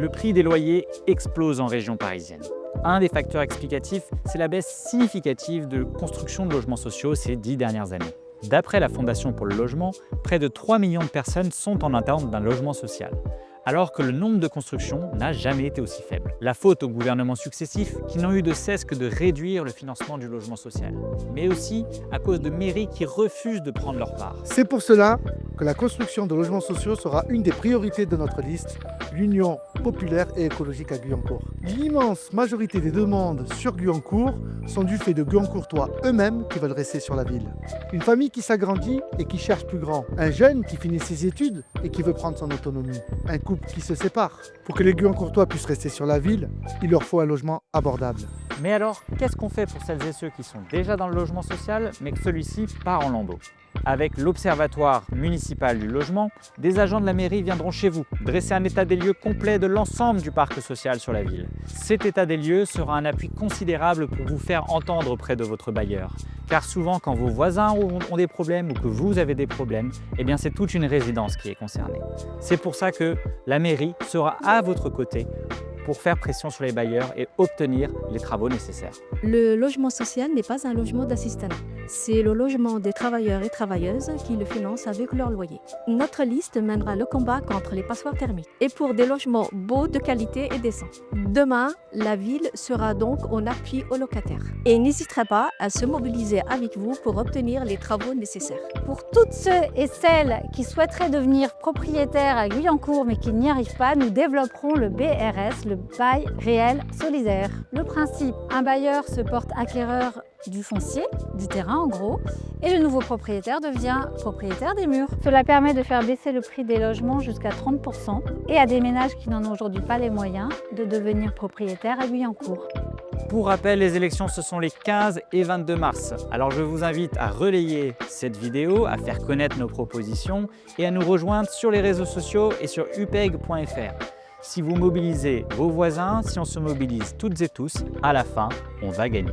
Le prix des loyers explose en région parisienne. Un des facteurs explicatifs, c'est la baisse significative de construction de logements sociaux ces 10 dernières années. D'après la Fondation pour le logement, près de 3 millions de personnes sont en attente d'un logement social, alors que le nombre de constructions n'a jamais été aussi faible. La faute aux gouvernements successifs qui n'ont eu de cesse que de réduire le financement du logement social, mais aussi à cause de mairies qui refusent de prendre leur part. C'est pour cela que la construction de logements sociaux sera une des priorités de notre liste, l'Union populaire et écologique à Guyancourt. L'immense majorité des demandes sur Guyancourt sont du fait de Guyancourtois eux-mêmes qui veulent rester sur la ville. Une famille qui s'agrandit et qui cherche plus grand. Un jeune qui finit ses études et qui veut prendre son autonomie. Un couple qui se sépare. Pour que les Guyancourtois puissent rester sur la ville, il leur faut un logement abordable. Mais alors, qu'est-ce qu'on fait pour celles et ceux qui sont déjà dans le logement social, mais que celui-ci part en lambeaux? Avec l'Observatoire municipal du logement, des agents de la mairie viendront chez vous, dresser un état des lieux complet de l'ensemble du parc social sur la ville. Cet état des lieux sera un appui considérable pour vous faire entendre auprès de votre bailleur. Car souvent, quand vos voisins ont des problèmes ou que vous avez des problèmes, eh bien c'est toute une résidence qui est concernée. C'est pour ça que la mairie sera à votre côté pour faire pression sur les bailleurs et obtenir les travaux nécessaires. Le logement social n'est pas un logement d'assistanat. C'est le logement des travailleurs et travailleuses qui le financent avec leur loyer. Notre liste mènera le combat contre les passoires thermiques et pour des logements beaux, de qualité et décents. Demain, la ville sera donc en appui aux locataires et n'hésitera pas à se mobiliser avec vous pour obtenir les travaux nécessaires. Pour toutes ceux et celles qui souhaiteraient devenir propriétaires à Guyancourt mais qui n'y arrivent pas, nous développerons le BRS, le bail réel solidaire. Le principe, un bailleur se porte acquéreur du foncier, du terrain en gros, et le nouveau propriétaire devient propriétaire des murs. Cela permet de faire baisser le prix des logements jusqu'à 30% et à des ménages qui n'en ont aujourd'hui pas les moyens de devenir propriétaires à Guyancourt. Pour rappel, les élections ce sont les 15 et 22 mars. Alors je vous invite à relayer cette vidéo, à faire connaître nos propositions et à nous rejoindre sur les réseaux sociaux et sur upeg.fr. Si vous mobilisez vos voisins, si on se mobilise toutes et tous, à la fin, on va gagner.